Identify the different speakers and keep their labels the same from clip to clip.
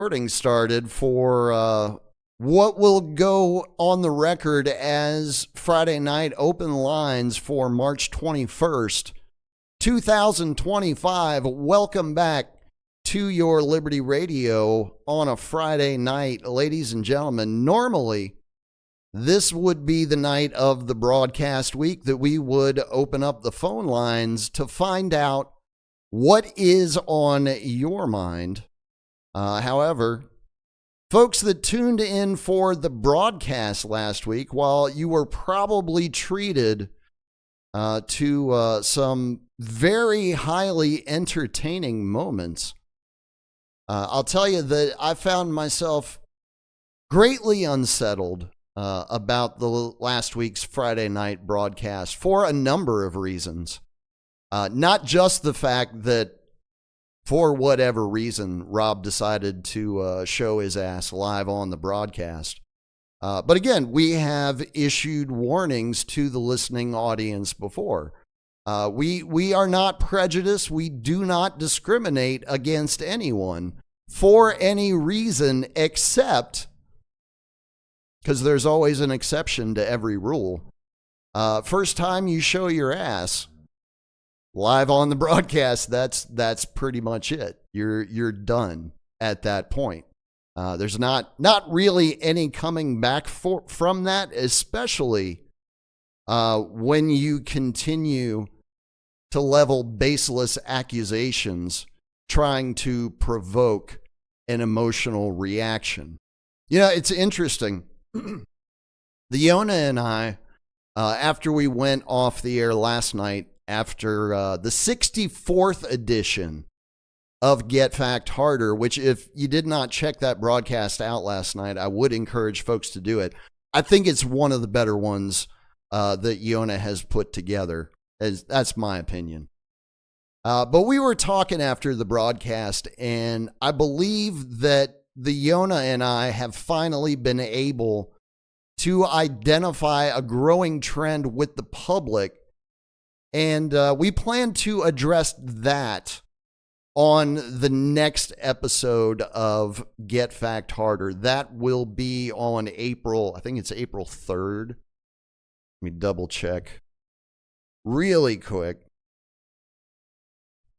Speaker 1: Recording started for what will go on the record as Friday night open lines for March 21st, 2025. Welcome back to your Liberty Radio on a Friday night, ladies and gentlemen. Normally, this would be the night of the broadcast week that we would open up the phone lines to find out what is on your mind. However, folks that tuned in for the broadcast last week, while you were probably treated to some very highly entertaining moments, I'll tell you that I found myself greatly unsettled about the last week's Friday night broadcast for a number of reasons. Not just the fact that for whatever reason, Rob decided to show his ass live on the broadcast. But again, we have issued warnings to the listening audience before. We are not prejudiced. We do not discriminate against anyone for any reason except, because there's always an exception to every rule. First time you show your ass live on the broadcast, that's pretty much it. You're done at that point. There's not really any coming back from that, especially when you continue to level baseless accusations trying to provoke an emotional reaction. You know, it's interesting. The Yona and I, after we went off the air last night, after the 64th edition of Get Fact Harder, which if you did not check that broadcast out last night, I would encourage folks to do it. I think it's one of the better ones that Yona has put together. That's my opinion. But we were talking after the broadcast, and I believe that the Yona and I have finally been able to identify a growing trend with the public. And we plan to address that on the next episode of Get Fact Harder. That will be on April 3rd. Let me double check really quick,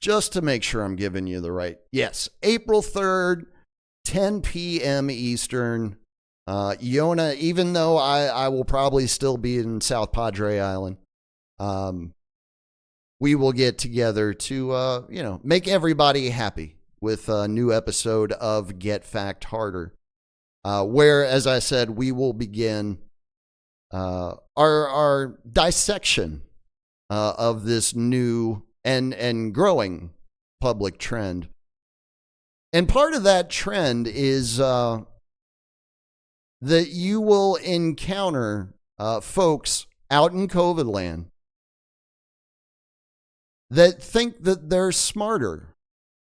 Speaker 1: just to make sure I'm giving you the right. Yes, April 3rd, 10 p.m. Eastern. Yona, even though I will probably still be in South Padre Island, we will get together to, make everybody happy with a new episode of Get Fact Harder, where, as I said, we will begin our dissection of this new and growing public trend. And part of that trend is that you will encounter folks out in covidland that think that they're smarter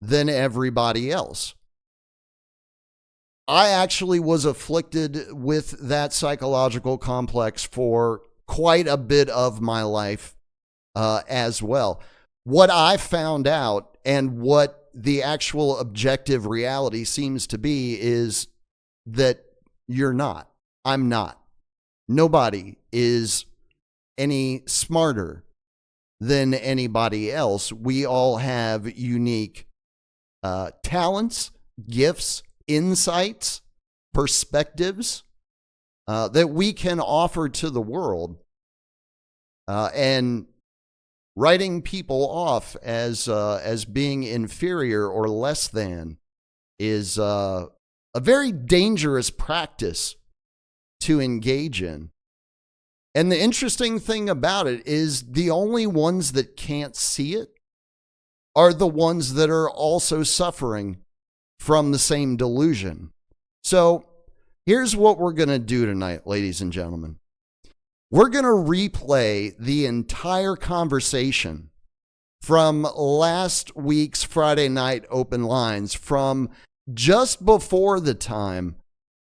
Speaker 1: than everybody else. I actually was afflicted with that psychological complex for quite a bit of my life as well. What I found out and what the actual objective reality seems to be is that you're not. I'm not. Nobody is any smarter than anybody else. We all have unique talents, gifts, insights, perspectives that we can offer to the world. And writing people off as being inferior or less than is a very dangerous practice to engage in. And the interesting thing about it is the only ones that can't see it are the ones that are also suffering from the same delusion. So here's what we're going to do tonight, ladies and gentlemen. We're going to replay the entire conversation from last week's Friday night open lines, from just before the time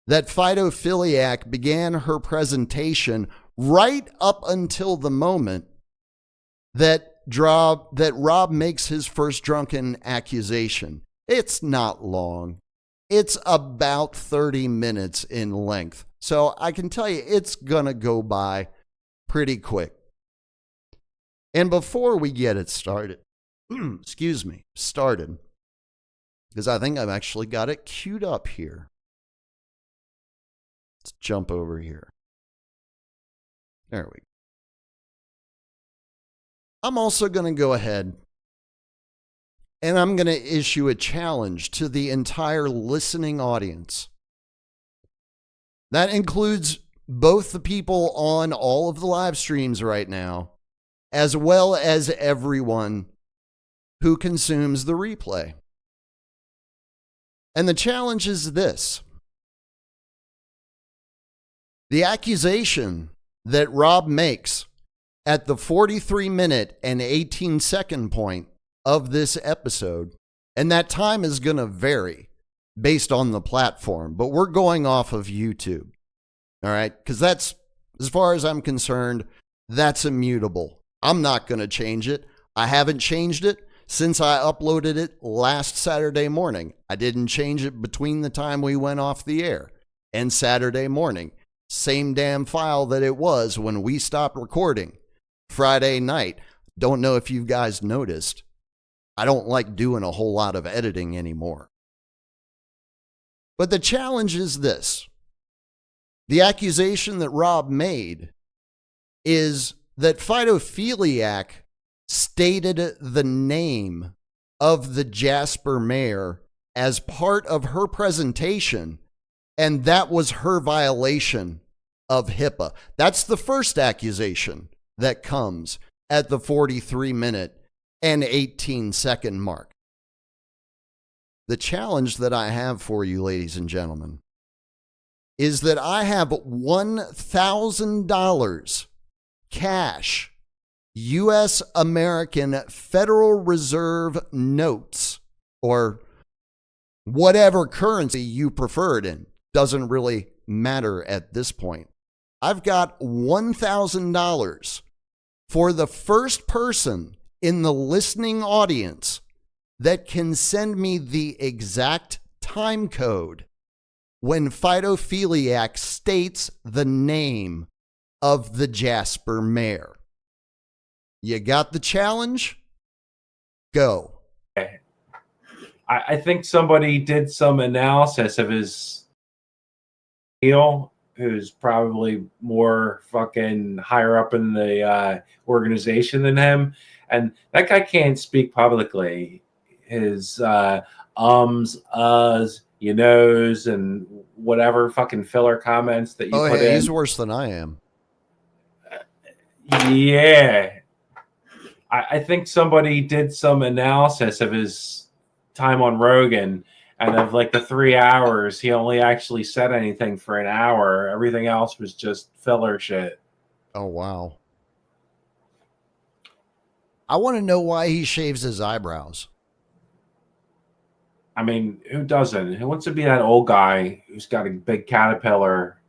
Speaker 1: that Phytophiliac began her presentation, right up until the moment that Rob makes his first drunken accusation. It's not long. it's about 30 minutes in length. So I can tell you it's going to go by pretty quick. And before we get it started, started, because I think I've actually got it queued up here. Let's jump over here. There we go. I'm also going to go ahead and I'm going to issue a challenge to the entire listening audience. That includes both the people on all of the live streams right now, as well as everyone who consumes the replay. And the challenge is this. The accusation that Rob makes at the 43-minute and 18-second point of this episode, and that time is going to vary based on the platform, but we're going off of YouTube. All right? Because that's, as far as I'm concerned, that's immutable. I'm not going to change it. I haven't changed it since I uploaded it last Saturday morning. I didn't change it between the time we went off the air and Saturday morning. Same damn file that it was when we stopped recording Friday night. Don't know if you guys noticed. I don't like doing a whole lot of editing anymore. But the challenge is this. The accusation that Rob made is that Phytophiliac stated the name of the Jasper Mayor as part of her presentation, and that was her violation of HIPAA. That's the first accusation that comes at the 43-minute and 18-second mark. The challenge that I have for you, ladies and gentlemen, is that I have $1,000 cash, U.S. American Federal Reserve notes, or whatever currency you prefer it in. Doesn't really matter at this point. I've got $1,000 for the first person in the listening audience that can send me the exact time code when Phytophiliac states the name of the Jasper Mayor. You got the challenge? Go.
Speaker 2: I think somebody did some analysis of his deal, who's probably more fucking higher up in the organization than him. And that guy can't speak publicly. His uhs, you knows, and whatever fucking filler comments that you put in.
Speaker 1: He's worse than I am.
Speaker 2: Yeah. I think somebody did some analysis of his time on Rogan, and of like the 3 hours, he only actually said anything for an hour. Everything else was just filler shit.
Speaker 1: Oh, wow. I want to know why he shaves his eyebrows.
Speaker 2: I mean, who doesn't? Who wants to be that old guy who's got a big caterpillar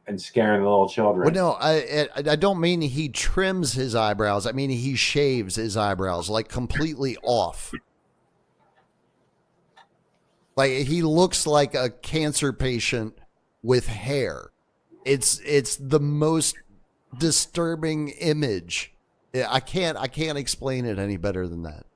Speaker 2: and scaring the little children?
Speaker 1: Well, no, I don't mean he trims his eyebrows. I mean he shaves his eyebrows, like completely off. Like he looks like a cancer patient with hair. It's the most disturbing image. I can't explain it any better than that.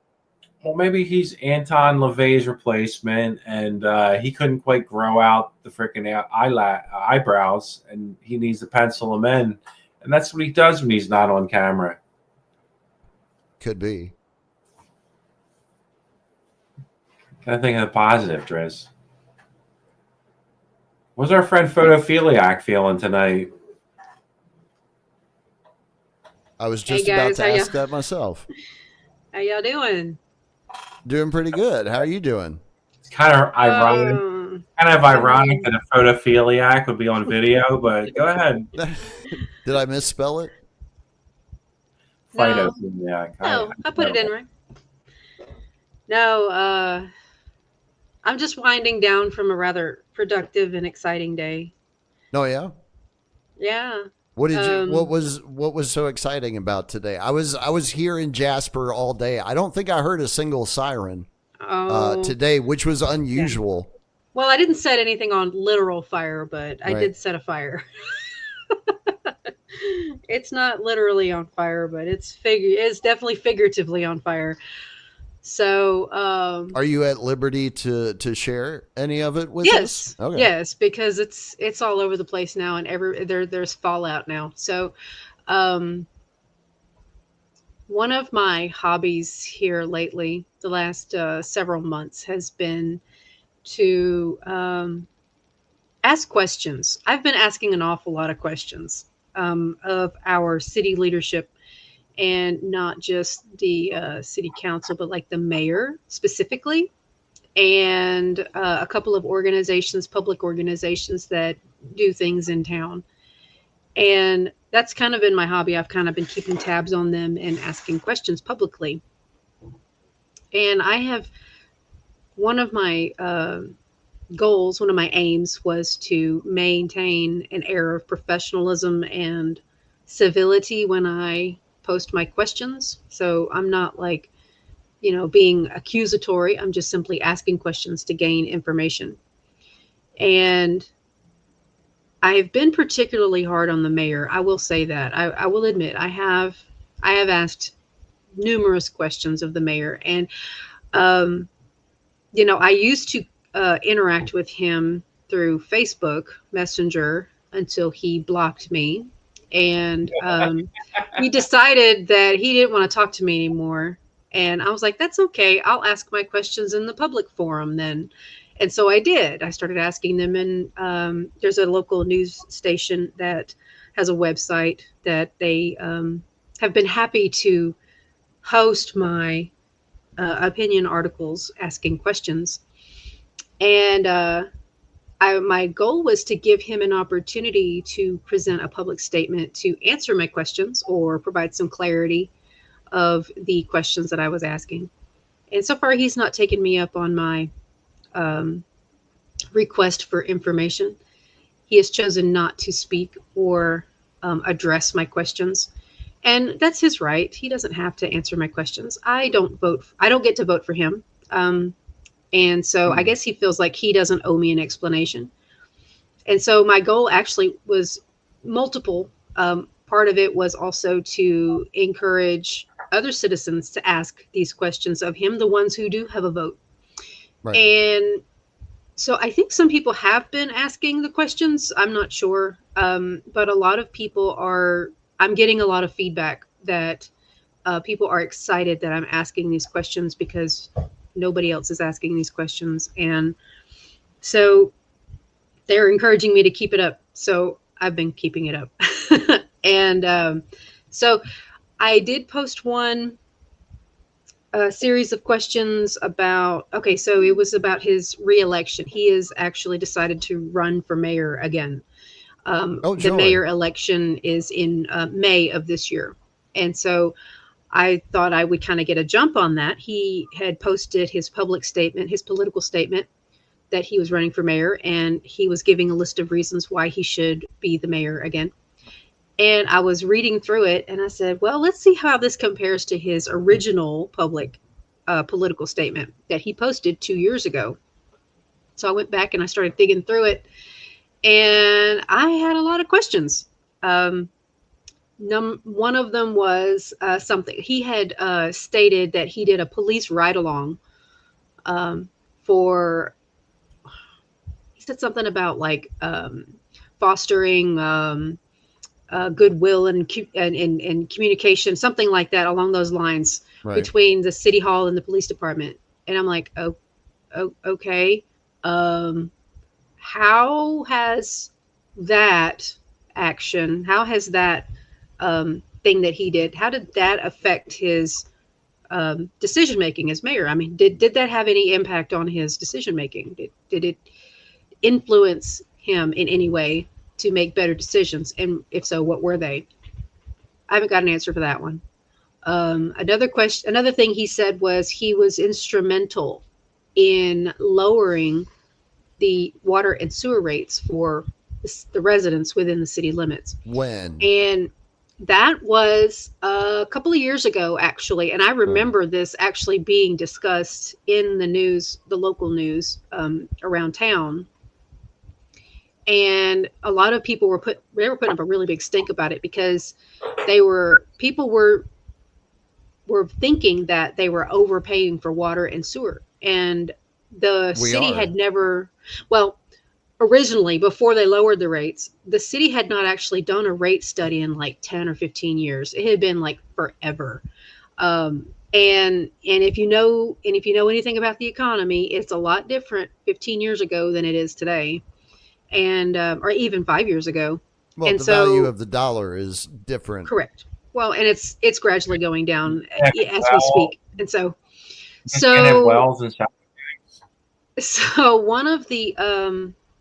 Speaker 2: Well, maybe he's Anton LaVey's replacement, and he couldn't quite grow out the freaking eyebrows, and he needs to pencil them in. And that's what he does when he's not on camera.
Speaker 1: Could be.
Speaker 2: Gotta think of the positive, Driz. What's our friend Photophiliac feeling tonight?
Speaker 1: I was just about to ask that myself.
Speaker 3: How y'all doing?
Speaker 1: Doing pretty good. How are you doing?
Speaker 2: It's kind of ironic. That a photophiliac would be on video, but go ahead.
Speaker 1: Did I misspell it?
Speaker 2: Phytophiliac.
Speaker 3: No, I put it in right. No, I'm just winding down from a rather productive and exciting day.
Speaker 1: Oh yeah?
Speaker 3: Yeah.
Speaker 1: What did you what was so exciting about today? I was here in Jasper all day. I don't think I heard a single siren today, which was unusual.
Speaker 3: Well, I didn't set anything on literal fire, but I
Speaker 1: Right.
Speaker 3: did set a fire. It's not literally on fire, but it's definitely figuratively on fire. So,
Speaker 1: Are you at liberty to share any of it with us?
Speaker 3: yes,
Speaker 1: Okay.
Speaker 3: yes, because it's all over the place now, and there's fallout now. So, um, one of my hobbies here lately, the last several months, has been to ask questions. I've been asking an awful lot of questions of our city leadership, and not just the city council, but like the mayor specifically, and a couple of organizations, public organizations that do things in town. And that's kind of been my hobby. I've kind of been keeping tabs on them and asking questions publicly. And I have one of my goals, one of my aims was to maintain an air of professionalism and civility when I post my questions. So I'm not like, being accusatory. I'm just simply asking questions to gain information. And I've been particularly hard on the mayor. I will say that. I will admit I have asked numerous questions of the mayor, and um, I used to interact with him through Facebook Messenger until he blocked me, and he decided that he didn't want to talk to me anymore. And I was like, that's okay. I'll ask my questions in the public forum then. And so I did. I started asking them, and there's a local news station that has a website that they have been happy to host my opinion articles asking questions. And my goal was to give him an opportunity to present a public statement to answer my questions or provide some clarity of the questions that I was asking. And so far, he's not taken me up on my um, request for information. He has chosen not to speak or address my questions. And that's his right. He doesn't have to answer my questions. I don't vote. I don't get to vote for him. And so I guess he feels like he doesn't owe me an explanation. And so my goal actually was multiple. Part of it was also to encourage other citizens to ask these questions of him, the ones who do have a vote.
Speaker 1: Right.
Speaker 3: And so I think some people have been asking the questions. I'm not sure. But a lot of people are, I'm getting a lot of feedback that people are excited that I'm asking these questions because nobody else is asking these questions. And so they're encouraging me to keep it up. So I've been keeping it up. And so I did post one series of questions about, okay, so it was about his reelection. He has actually decided to run for mayor again. The mayor election is in May of this year. And so I thought I would kind of get a jump on that. He had posted his public statement, his political statement, that he was running for mayor, and he was giving a list of reasons why he should be the mayor again. And I was reading through it, and I said, well, let's see how this compares to his original public political statement that he posted 2 years ago. So I went back and I started digging through it, and I had a lot of questions. One of them was something he had stated that he did a police ride-along for. He said something about like fostering goodwill and communication, something like that along those lines, right, between the city hall and the police department. And I'm like, oh okay. How has that action, how has that thing that he did, how did that affect his decision making as mayor? I mean, did that have any impact on his decision making? Did it influence him in any way to make better decisions? And if so, what were they? I haven't got an answer for that one. Another thing he said was he was instrumental in lowering the water and sewer rates for the residents within the city limits.
Speaker 1: When?
Speaker 3: And That was a couple of years ago, actually, and I remember this actually being discussed in the news, the local news around town, and a lot of people they were putting up a really big stink about it because people were thinking that they were overpaying for water and sewer, and the
Speaker 1: We
Speaker 3: city
Speaker 1: are.
Speaker 3: had never, well, originally, before they lowered the rates, the city had not actually done a rate study in like 10 or 15 years. It had been like forever. And if you know anything about the economy, it's a lot different 15 years ago than it is today, and or even 5 years ago.
Speaker 1: Well,
Speaker 3: And
Speaker 1: the value
Speaker 3: so,
Speaker 1: of the dollar is different.
Speaker 3: correct. Well, and it's gradually going down
Speaker 2: Yeah,
Speaker 3: as we
Speaker 2: well,
Speaker 3: speak. And so,
Speaker 2: you can have
Speaker 3: so
Speaker 2: wells and stuff.
Speaker 3: so one of the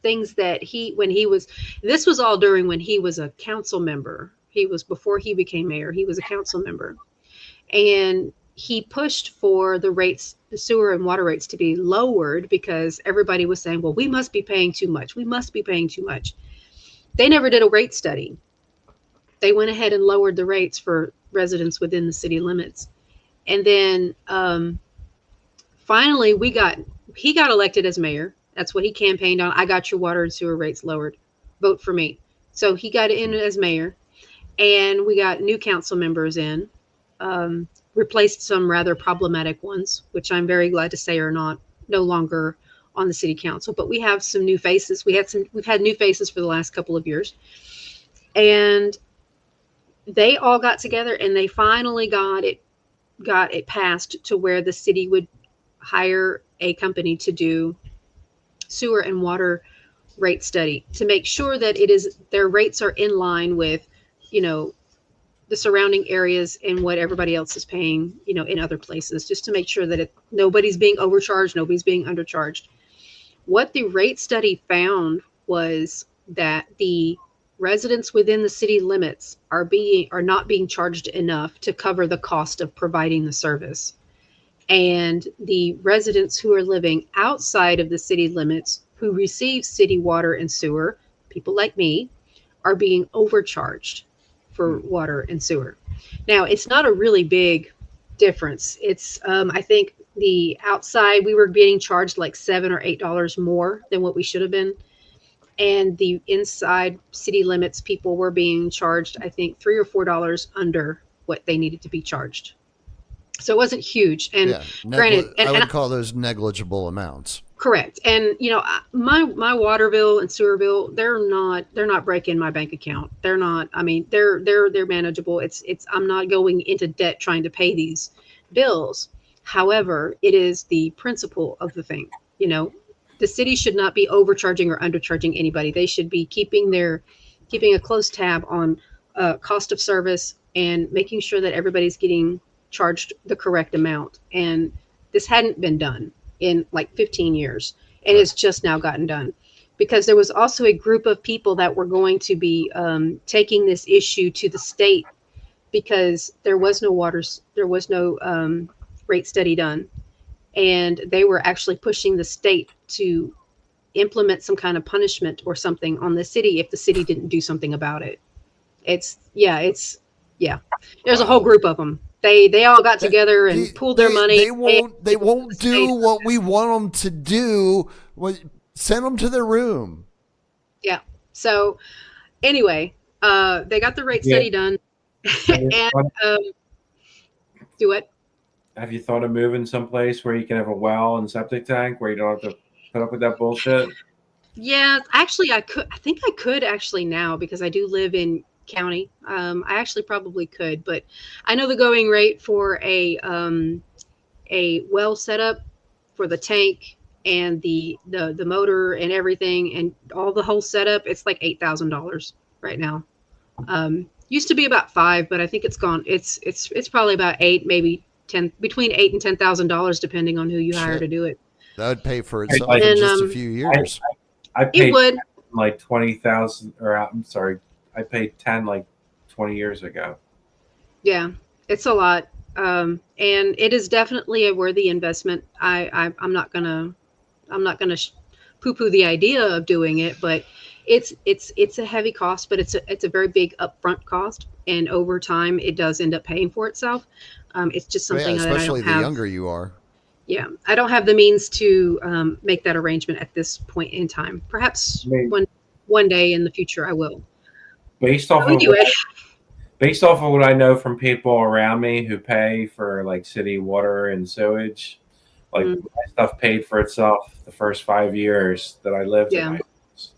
Speaker 3: things that when he was, this was all during when he was a council member. He was, before he became mayor, he was a council member, and he pushed for the sewer and water rates to be lowered because everybody was saying, well, we must be paying too much, we must be paying too much. They never did a rate study. They went ahead and lowered the rates for residents within the city limits. And then finally he got elected as mayor. That's what he campaigned on. I got your water and sewer rates lowered. Vote for me. So he got in as mayor, and we got new council members in, replaced some rather problematic ones, which I'm very glad to say are no longer on the city council. But we have some new faces. We've had new faces for the last couple of years, and they all got together and they finally got it passed to where the city would hire a company to do sewer and water rate study to make sure that their rates are in line with, you know, the surrounding areas and what everybody else is paying, in other places, just to make sure that nobody's being overcharged, nobody's being undercharged. What the rate study found was that the residents within the city limits are not being charged enough to cover the cost of providing the service. And the residents who are living outside of the city limits who receive city water and sewer, people like me, are being overcharged for water and sewer. Now, it's not a really big difference. It's I think the outside we were being charged like $7 or $8 more than what we should have been, and the inside city limits people were being charged, I think, $3 or $4 under what they needed to be charged. So it wasn't huge. And
Speaker 1: Yeah,
Speaker 3: granted,
Speaker 1: I would call those negligible amounts.
Speaker 3: correct. And my water bill and sewer bill, they're not breaking my bank account. They're not. I mean, they're manageable. It's I'm not going into debt trying to pay these bills. However, it is the principle of the thing. You know, the city should not be overcharging or undercharging anybody. They should be keeping a close tab on cost of service and making sure that everybody's getting charged the correct amount. And this hadn't been done in like 15 years, and it's just now gotten done because there was also a group of people that were going to be taking this issue to the state because there was no rate study done, and they were actually pushing the state to implement some kind of punishment or something on the city if the city didn't do something about it. It's yeah. There's a whole group of them. They all got together and pooled their money.
Speaker 1: They won't do what we want them to do. Send them to their room.
Speaker 3: Yeah. So anyway, they got the rate study done, and do what?
Speaker 2: Have you thought of moving someplace where you can have a well and septic tank where you don't have to put up with that bullshit?
Speaker 3: Yeah, actually, I could. I think I could actually now because I do live in county. I actually probably could, but I know the going rate for a well setup for the tank and the motor and everything and all the whole setup. It's like $8,000 right now. Used to be about 5, but I think it's gone. It's probably about 8, maybe 10, between $8,000 and $10,000, depending on who you hire to do it.
Speaker 1: That would pay for itself
Speaker 2: And,
Speaker 1: in just a few years.
Speaker 2: I paid
Speaker 3: It would.
Speaker 2: like 20,000, or I'm sorry, I paid 10 like 20 years ago.
Speaker 3: Yeah, it's a lot, and it is definitely a worthy investment. I'm not gonna poo-poo the idea of doing it, but It's a heavy cost, but it's a very big upfront cost, and over time it does end up paying for itself. It's just
Speaker 1: But yeah,
Speaker 3: something that I
Speaker 1: especially
Speaker 3: don't
Speaker 1: the
Speaker 3: have.
Speaker 1: younger you are.
Speaker 3: Yeah, I don't have the means to make that arrangement at this point in time.
Speaker 2: I
Speaker 3: Perhaps
Speaker 2: mean,
Speaker 3: one day in the future I will.
Speaker 2: based
Speaker 3: So
Speaker 2: off of
Speaker 3: anyway,
Speaker 2: based off of what I know from people around me who pay for like city water and sewage, like
Speaker 3: mm,
Speaker 2: my stuff paid for itself the first 5 years that I lived at
Speaker 3: yeah,
Speaker 2: my house.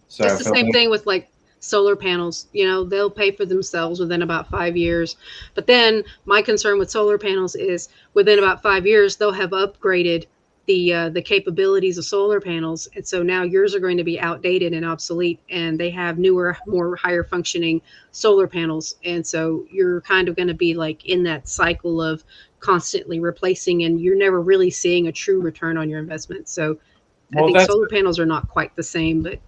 Speaker 2: So
Speaker 3: it's the
Speaker 2: for
Speaker 3: same
Speaker 2: me,
Speaker 3: thing with like solar panels. You know, they'll pay for themselves within about 5 years. But then my concern with solar panels is within about 5 years they'll have upgraded the capabilities of solar panels, and so now yours are going to be outdated and obsolete, and they have newer, more higher functioning solar panels, and so you're kind of going to be like in that cycle of constantly replacing, and you're never really seeing a true return on your investment. So I
Speaker 2: well,
Speaker 3: think solar panels are not quite the same, but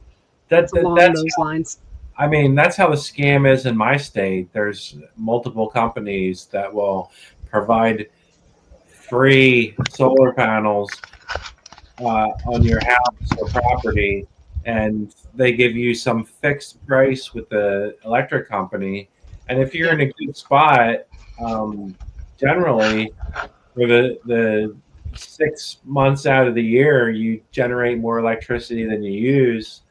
Speaker 3: it's along
Speaker 2: that's
Speaker 3: those lines.
Speaker 2: I mean, that's how the scam is in my state. There's multiple companies that will provide free solar panels on your house or property, and they give you some fixed price with the electric company. And if you're
Speaker 3: Yeah.
Speaker 2: in a good spot, um, generally for the 6 months out of the year, you generate more electricity than you use,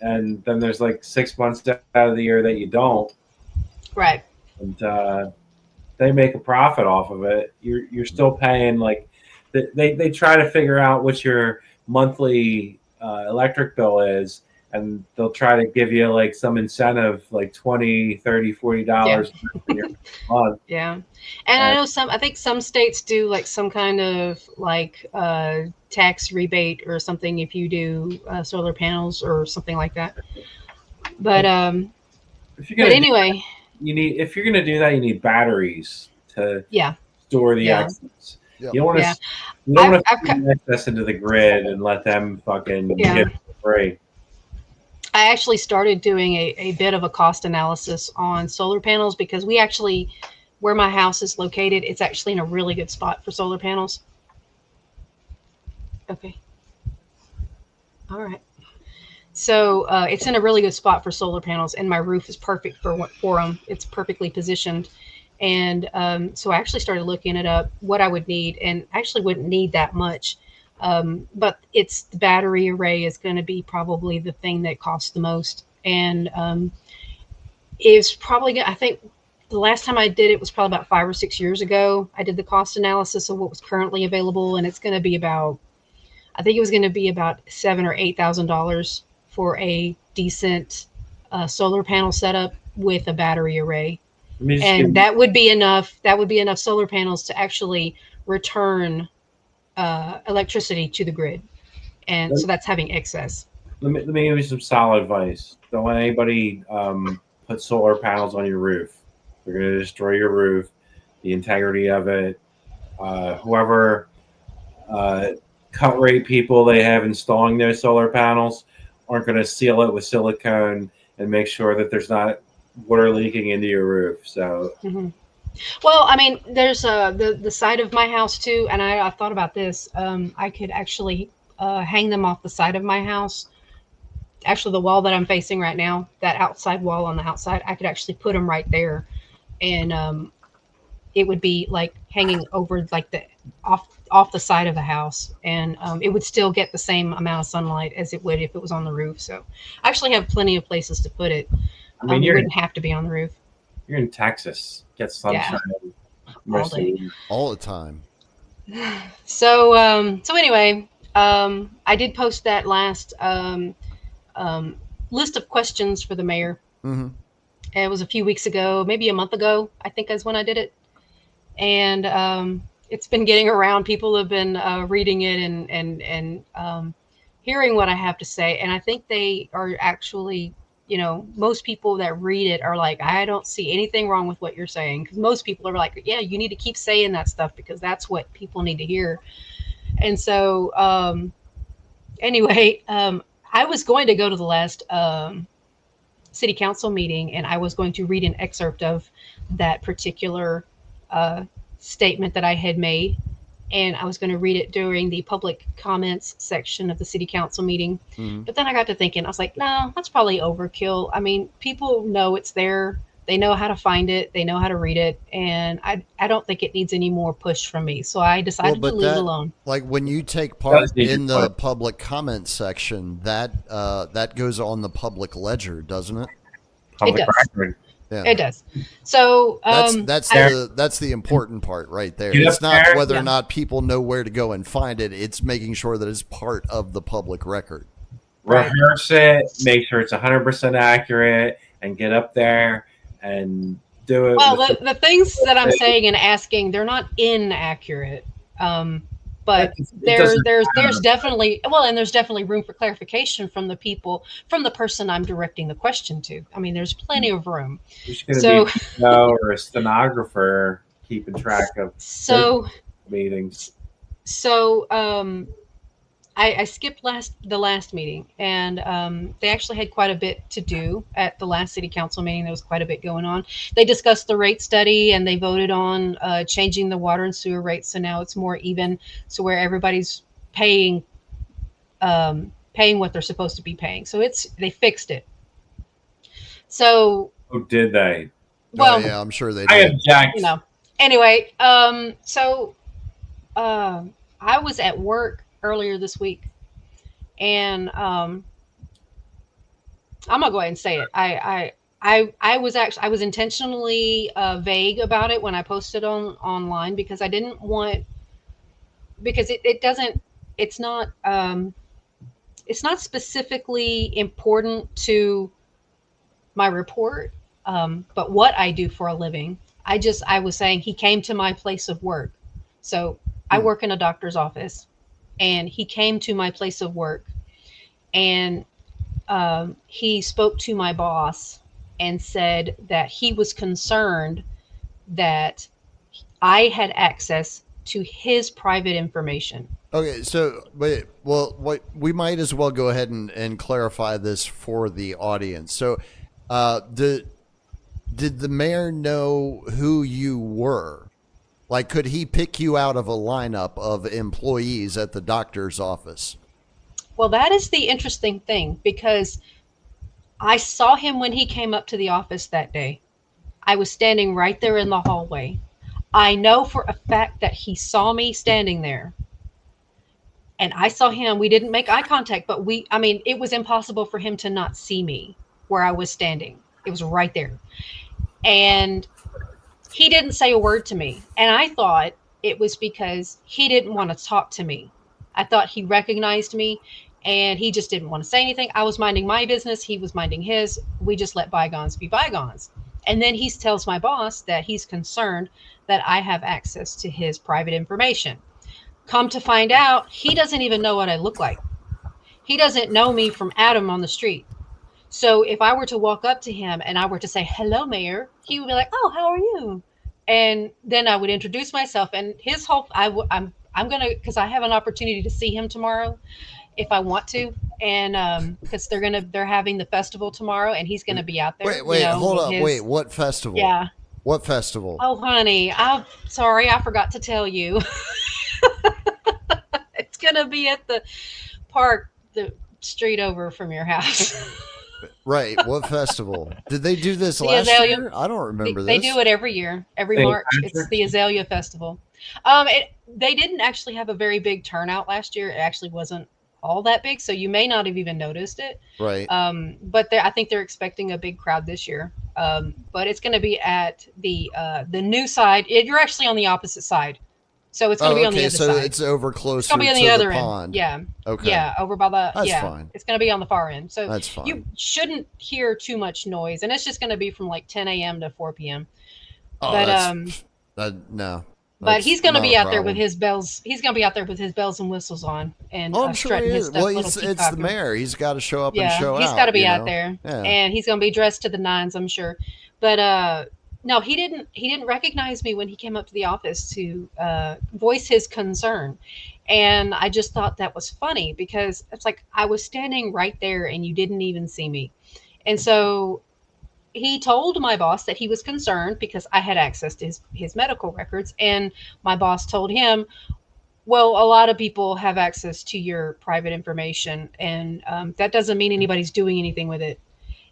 Speaker 2: and then there's like 6 months out of the year that you don't,
Speaker 3: Right.
Speaker 2: and they make a profit off of it. You're still paying like they try to figure out what your monthly electric bill is, and they'll try to give you like some incentive like 20, 30, 40
Speaker 3: Yeah.
Speaker 2: dollars in your month.
Speaker 3: Yeah. And I
Speaker 2: And
Speaker 3: know I think some states do like some kind of like tax rebate or something if you do solar panels or something like that. But
Speaker 2: if,
Speaker 3: um,
Speaker 2: if you're
Speaker 3: but
Speaker 2: gonna do
Speaker 3: anyway,
Speaker 2: you need if you're gonna do that, you need batteries to
Speaker 3: yeah,
Speaker 2: store the
Speaker 3: yeah,
Speaker 2: excess.
Speaker 1: Yep.
Speaker 2: You don't want
Speaker 3: yeah.
Speaker 2: to you don't want to
Speaker 3: I've
Speaker 2: feed the excess into the grid and let them fucking
Speaker 3: yeah.
Speaker 2: get it for free.
Speaker 3: I actually started doing a bit of a cost analysis on solar panels because we actually, where my house is located, it's actually in a really good spot for solar panels. Okay. All right. So it's in a really good spot for solar panels, and my roof is perfect for them. It's perfectly positioned, and so I actually started looking it up what I would need, and actually wouldn't need that much. But it's the battery array is going to be probably the thing that costs the most, and is probably I think the last time I did it was probably about 5 or 6 years ago. I did the cost analysis of what was currently available, and it's going to be about I think it was going to be about $7,000 or $8,000 for a decent solar panel setup with a battery array,
Speaker 2: Let me just give
Speaker 3: and that would be enough. That would be enough solar panels to actually return electricity to the grid, and so that's having excess.
Speaker 2: let me give you some solid advice. Don't let anybody put solar panels on your roof. They're going to destroy your roof, the integrity of it. Whoever uh, cut rate people they have installing those solar panels aren't going to seal it with silicone and make sure that there's not water leaking into your roof. So,
Speaker 3: Hmm. Well, I mean, there's the side of my house too, and I thought about this. I could actually hang them off the side of my house. Actually, the wall that I'm facing right now, that outside wall on the outside, I could actually put them right there, and it would be like hanging over like the off the side of the house, and it would still get the same amount of sunlight as it would if it was on the roof. So I actually have plenty of places to put it.
Speaker 2: I mean,
Speaker 3: It wouldn't have to be on the roof.
Speaker 2: you're in Texas, get
Speaker 3: Yeah,
Speaker 2: sunshine
Speaker 3: all
Speaker 2: most of
Speaker 3: day.
Speaker 2: the
Speaker 1: All the time.
Speaker 3: So anyway, I did post that last um, list of questions for the mayor.
Speaker 1: Mm-hmm.
Speaker 3: It was a few weeks ago, maybe a month ago, I think is when I did it. And it's been getting around. People have been reading it and hearing what I have to say. And I think they are actually, most people that read it are like, I don't see anything wrong with what you're saying. Because most people are like, yeah, you need to keep saying that stuff because that's what people need to hear. And so, anyway, I was going to go to the last city council meeting, and I was going to read an excerpt of that particular uh, statement that I had made. and I was going to read it during the public comments section of the city council meeting.
Speaker 1: Mhm.
Speaker 3: But then I got to thinking, I was like, no, that's probably overkill. I mean, people know it's there. They know how to find it. They know how to read it. And I don't think it needs any more push from me. So I
Speaker 1: Well,
Speaker 3: decided to
Speaker 1: but
Speaker 3: leave it
Speaker 1: that,
Speaker 3: alone.
Speaker 1: like, when you take
Speaker 2: Does
Speaker 1: part
Speaker 2: need
Speaker 1: in
Speaker 2: to
Speaker 1: the
Speaker 2: put
Speaker 1: public comment section, that goes on the public ledger, doesn't it?
Speaker 3: It
Speaker 2: public
Speaker 3: does.
Speaker 2: record.
Speaker 1: Yeah.
Speaker 3: It does. So
Speaker 1: That's
Speaker 3: I,
Speaker 1: the important part right there.
Speaker 2: Get up
Speaker 1: It's not
Speaker 2: there.
Speaker 1: whether or
Speaker 3: yeah.
Speaker 1: not people know where to go and find it. It's making sure that it's part of the public record.
Speaker 3: Right.
Speaker 2: Rehearse it, make sure it's 100% accurate, and get up there and do it.
Speaker 3: Well,
Speaker 2: With
Speaker 3: the things that I'm saying and asking, they're not inaccurate. But
Speaker 2: it doesn't
Speaker 3: there's
Speaker 2: matter.
Speaker 3: definitely, well, and there's definitely room for clarification from the people, from the person I'm directing the question to. I mean, there's plenty of room.
Speaker 2: There's going to
Speaker 3: So
Speaker 2: be or a stenographer keeping track of
Speaker 3: so
Speaker 2: meetings.
Speaker 3: so I skipped the last meeting, and they actually had quite a bit to do at the last city council meeting. There was quite a bit going on. They discussed the rate study, and they voted on changing the water and sewer rates, so now it's more even, so where everybody's paying paying what they're supposed to be paying. So they fixed it. So
Speaker 2: Oh, did they?
Speaker 3: well,
Speaker 1: Oh yeah, I'm sure they
Speaker 2: I
Speaker 1: did.
Speaker 2: object.
Speaker 3: anyway, so I was at work earlier this week, and I'm gonna go ahead and say it. I was intentionally vague about it when I posted online, because I didn't want, because it doesn't, it's not it's not specifically important to my report, but what I do for a living. I was saying he came to my place of work. So I work in a doctor's office, and he came to my place of work, and he spoke to my boss and said that he was concerned that I had access to his private information.
Speaker 1: Okay, so what we might as well go ahead and clarify this for the audience. So, did the mayor know who you were? Like, could he pick you out of a lineup of employees at the doctor's office?
Speaker 3: Well, that is the interesting thing, because I saw him when he came up to the office that day. I was standing right there in the hallway. I know for a fact that he saw me standing there. And I saw him. We didn't make eye contact, but I mean, it was impossible for him to not see me where I was standing. It was right there. And he didn't say a word to me. And I thought it was because he didn't want to talk to me. I thought he recognized me, and he just didn't want to say anything. I was minding my business. He was minding his. We just let bygones be bygones. And then he tells my boss that he's concerned that I have access to his private information. Come to find out, he doesn't even know what I look like. He doesn't know me from Adam on the street. So if I were to walk up to him and I were to say, "Hello, Mayor," he would be like, "Oh, how are you?" And then I would introduce myself, and his whole, I'm going to, because I have an opportunity to see him tomorrow if I want to. And because they're having the festival tomorrow, and he's going to be out there.
Speaker 1: Wait, hold up.
Speaker 3: His,
Speaker 1: Wait, what festival?
Speaker 3: Yeah.
Speaker 1: What festival?
Speaker 3: Oh, honey, I'm sorry, I forgot to tell you. It's going to be at the park, the street over from your house.
Speaker 1: Right, what festival? Did they do this
Speaker 3: The
Speaker 1: last
Speaker 3: Azalea.
Speaker 1: year? I don't remember
Speaker 3: They
Speaker 1: this.
Speaker 3: do it every year, every
Speaker 2: St.
Speaker 3: March. It's
Speaker 2: Patrick's?
Speaker 3: the Azalea Festival. They didn't actually have a very big turnout last year. It actually wasn't all that big, so you may not have even noticed it.
Speaker 1: Right.
Speaker 3: But I think they're expecting a big crowd this year. But it's going to be at the new side. You're actually on the opposite side, so it's going to be on the
Speaker 1: okay,
Speaker 3: other
Speaker 1: so
Speaker 3: side.
Speaker 1: it's over closer
Speaker 3: It's going to be on
Speaker 1: to
Speaker 3: the other
Speaker 1: pond.
Speaker 3: end. Yeah.
Speaker 1: Okay.
Speaker 3: Yeah, over by the.
Speaker 1: That's
Speaker 3: yeah,
Speaker 1: fine.
Speaker 3: it's going to be on the far end. So
Speaker 1: That's fine.
Speaker 3: you shouldn't hear too much noise, and it's just going to be from like 10 a.m. to 4 p.m.
Speaker 1: Oh,
Speaker 3: But
Speaker 1: no.
Speaker 3: But he's going to
Speaker 1: not
Speaker 3: be
Speaker 1: a
Speaker 3: out there with
Speaker 1: problem.
Speaker 3: his bells. He's going to be out there with his bells and whistles on, and
Speaker 1: Oh, I'm sure
Speaker 3: strutting
Speaker 1: he
Speaker 3: his
Speaker 1: is.
Speaker 3: stuff.
Speaker 1: Well,
Speaker 3: little
Speaker 1: it's the
Speaker 3: peacock.
Speaker 1: mayor. He's got to show up and
Speaker 3: Yeah,
Speaker 1: show
Speaker 3: he's
Speaker 1: out.
Speaker 3: got to be
Speaker 1: you
Speaker 3: out
Speaker 1: know?
Speaker 3: there,
Speaker 1: Yeah.
Speaker 3: and he's going to be dressed to the nines, I'm sure. But no, he didn't recognize me when he came up to the office to voice his concern, and I just thought that was funny, because it's like I was standing right there and you didn't even see me. And so he told my boss that he was concerned because I had access to his medical records, and my boss told him, Well, a lot of people have access to your private information, and that doesn't mean anybody's doing anything with it.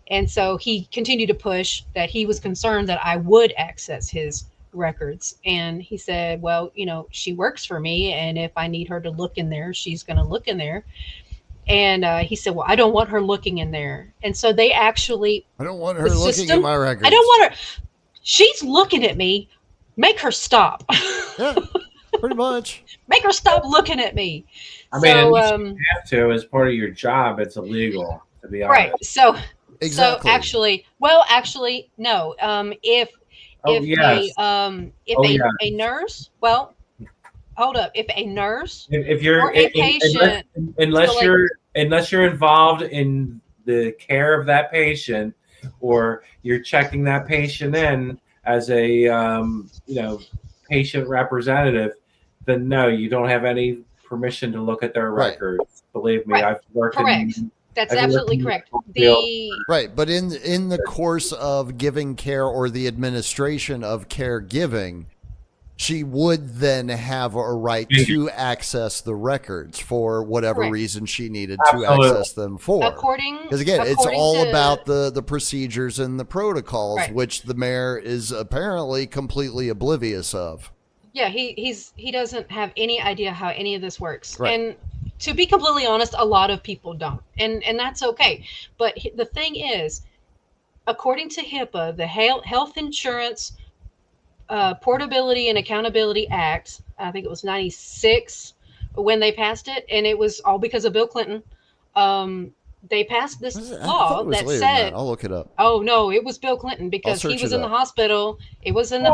Speaker 3: And so he continued to push that he was concerned that I would access his records. And he said, well, she works for me. And if I need her to look in there, she's going to look in there. And he said, well, I don't want her looking in there. And so they actually,
Speaker 1: I don't want her
Speaker 3: the
Speaker 1: looking at
Speaker 3: system,
Speaker 1: my records.
Speaker 3: I don't want her. She's looking at me. Make her stop.
Speaker 1: Yeah, pretty much.
Speaker 3: Make her stop looking at me.
Speaker 2: I mean,
Speaker 3: So,
Speaker 2: you have to, as part of your job, it's illegal, to be honest.
Speaker 3: right. So,
Speaker 1: Exactly.
Speaker 3: So actually, no. If
Speaker 2: Oh,
Speaker 3: if
Speaker 2: yes.
Speaker 3: a nurse, well, hold up. If a nurse
Speaker 2: If you're
Speaker 3: or a patient,
Speaker 2: unless
Speaker 3: so, like,
Speaker 2: you're involved in the care of that patient, or you're checking that patient in as a patient representative, then no, you don't have any permission to look at their
Speaker 1: Right.
Speaker 2: records. Believe me,
Speaker 3: Right.
Speaker 2: I've worked
Speaker 3: correct. That's
Speaker 2: I've worked
Speaker 3: absolutely
Speaker 2: in the
Speaker 3: correct.
Speaker 2: field.
Speaker 1: Right, but in the course of giving care or the administration of caregiving, she would then have a right to access the records for whatever
Speaker 3: Correct.
Speaker 1: reason she needed
Speaker 2: Absolutely.
Speaker 1: to access them for.
Speaker 3: According,
Speaker 1: Because again, it's
Speaker 3: according
Speaker 1: all
Speaker 3: to-
Speaker 1: about the procedures and the protocols,
Speaker 3: Right.
Speaker 1: which the mayor is apparently completely oblivious of.
Speaker 3: Yeah, he doesn't have any idea how any of this works.
Speaker 1: Right.
Speaker 3: And to be completely honest, a lot of people don't. And that's okay. But the thing is, according to HIPAA, the Health Insurance Portability and Accountability Act, I think it was 96 when they passed it, and it was all because of Bill Clinton. They passed this
Speaker 1: I thought
Speaker 3: law
Speaker 1: it was
Speaker 3: that
Speaker 1: later than
Speaker 3: said,
Speaker 1: that. I'll look it up.
Speaker 3: oh no, it was Bill Clinton, because he
Speaker 1: search
Speaker 3: was
Speaker 1: it
Speaker 3: in the
Speaker 1: up.
Speaker 3: hospital. He was in the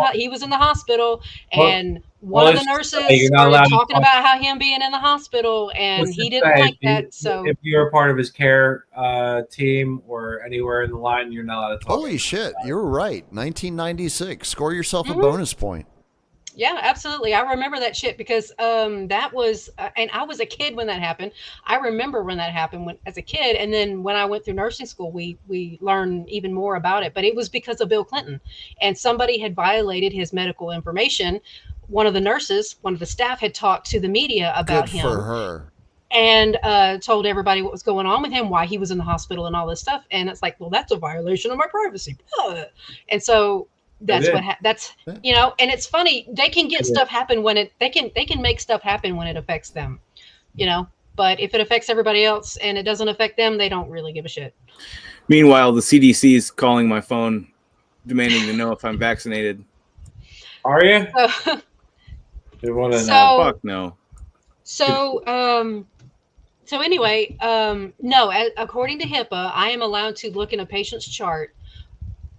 Speaker 3: hospital,
Speaker 2: Well-
Speaker 3: and one of the
Speaker 2: let's
Speaker 3: nurses
Speaker 2: say you're not allowed
Speaker 3: started
Speaker 2: to
Speaker 3: talking
Speaker 2: talk-
Speaker 3: about how him being in the hospital, and
Speaker 2: Let's
Speaker 3: he
Speaker 2: just
Speaker 3: didn't
Speaker 2: say,
Speaker 3: like that. So
Speaker 2: if you're a part of his care team or anywhere in the line, you're not allowed to talk.
Speaker 1: Holy shit, you were right. 1996. Score yourself a
Speaker 3: Mhm.
Speaker 1: bonus point.
Speaker 3: yeah, absolutely, I remember that shit, because that was, and I was a kid when that happened. I remember when that happened as a kid, and then when I went through nursing school, we learned even more about it. But it was because of Bill Clinton, and somebody had violated his medical information. One of the staff had talked to the media about
Speaker 1: Good
Speaker 3: him.
Speaker 1: for her.
Speaker 3: And told everybody what was going on with him, why he was in the hospital, and all this stuff. And it's like, well, that's a violation of my privacy. And so that's
Speaker 2: It
Speaker 3: what
Speaker 2: is.
Speaker 3: that's
Speaker 1: Yeah.
Speaker 3: and it's funny, they can get
Speaker 2: It is.
Speaker 3: stuff happen when they can make stuff happen when it affects them, but if it affects everybody else and it doesn't affect them, they don't really give a shit.
Speaker 4: Meanwhile, the CDC is calling my phone, demanding to know if I'm vaccinated.
Speaker 2: Are you?
Speaker 3: So,
Speaker 2: They want to know.
Speaker 3: so
Speaker 4: Fuck no.
Speaker 3: So anyway, no, according to HIPAA, I am allowed to look in a patient's chart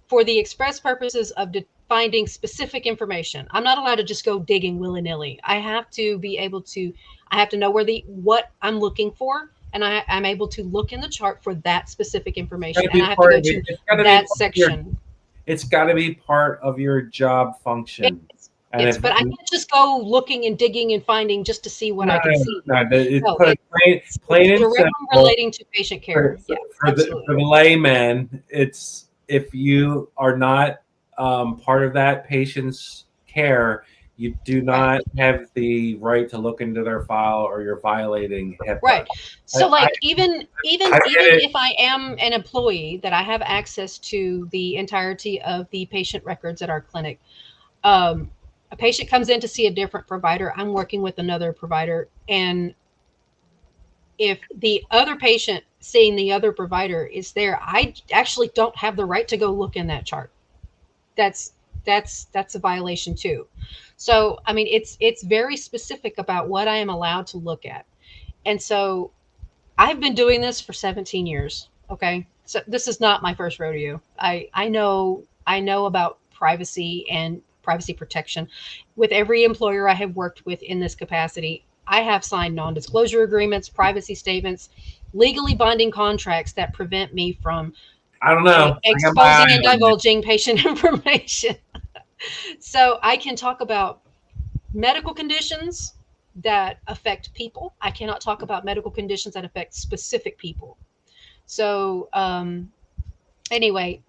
Speaker 3: for the express purposes of finding specific information. I'm not allowed to just go digging willy-nilly. I have to be able to, I have to know what I'm looking for, and I'm able to look in the chart for that specific information, and I have to go to that section.
Speaker 2: It's got to be part of your job function.
Speaker 3: But I can't just go looking and digging and finding just to see what I can see.
Speaker 2: It's plain and
Speaker 3: directly
Speaker 2: simple.
Speaker 3: relating to patient care.
Speaker 2: For the layman, it's if you are not part of that patient's care, you do not have the right to look into their file, or you're violating HIPAA.
Speaker 3: Right. So, even
Speaker 2: it.
Speaker 3: if I am an employee, that I have access to the entirety of the patient records at our clinic. A patient comes in to see a different provider. I'm working with another provider, and if the other patient seeing the other provider is there, I actually don't have the right to go look in that chart. That's a violation too. So, I mean, it's very specific about what I am allowed to look at. And so I've been doing this for 17 years. Okay. So this is not my first rodeo. I know about privacy and privacy protection. With every employer I have worked with in this capacity, I have signed non-disclosure agreements, privacy statements, legally binding contracts that prevent me from exposing and divulging patient information. So I can talk about medical conditions that affect people. I cannot talk about medical conditions that affect specific people. So anyway,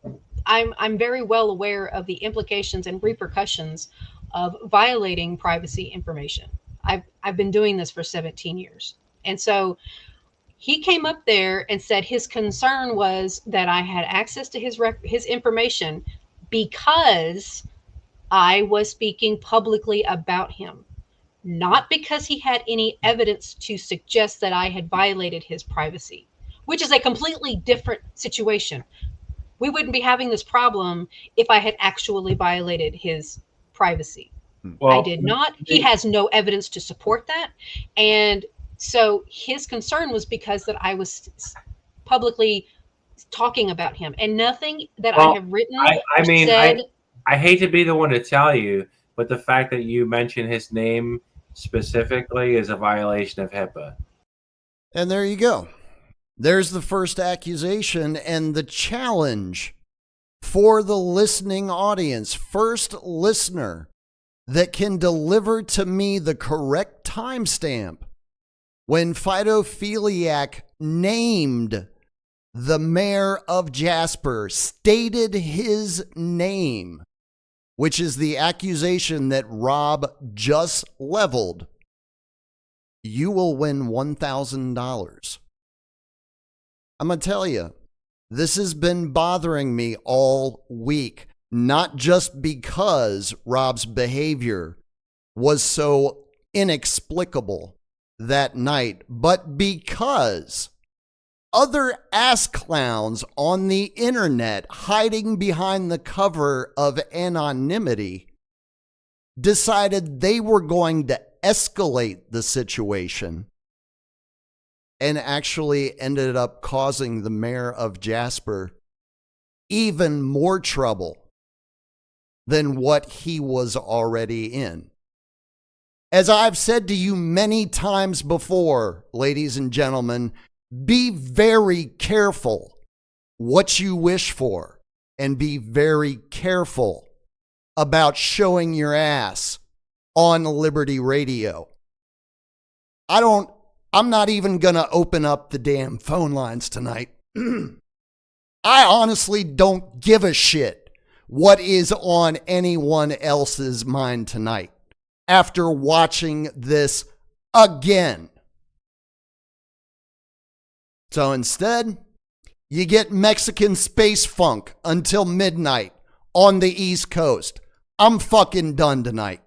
Speaker 3: I'm very well aware of the implications and repercussions of violating privacy information. I've been doing this for 17 years. And so he came up there and said his concern was that I had access to his information because I was speaking publicly about him, not because he had any evidence to suggest that I had violated his privacy, which is a completely different situation. We wouldn't be having this problem if I had actually violated his privacy.
Speaker 2: Well,
Speaker 3: I did not. He has no evidence to support that. And so his concern was because that I was publicly talking about him, and nothing that I have written
Speaker 2: I mean,
Speaker 3: said.
Speaker 2: I hate to be the one to tell you, but the fact that you mention his name specifically is a violation of HIPAA.
Speaker 1: And there you go. There's the first accusation and the challenge for the listening audience. First listener that can deliver to me the correct timestamp when Phytophiliac named the mayor of Jasper, stated his name, which is the accusation that Rob just leveled, you will win $1,000. I'm going to tell you, this has been bothering me all week, not just because Rob's behavior was so inexplicable that night, but because other ass clowns on the internet hiding behind the cover of anonymity decided they were going to escalate the situation and actually ended up causing the mayor of Jasper even more trouble than what he was already in. As I've said to you many times before, ladies and gentlemen, be very careful what you wish for, and be very careful about showing your ass on Liberty Radio. I'm not even going to open up the damn phone lines tonight. I honestly don't give a shit what is on anyone else's mind tonight after watching this again. So instead, you get Mexican space funk until midnight on the East Coast. I'm fucking done tonight.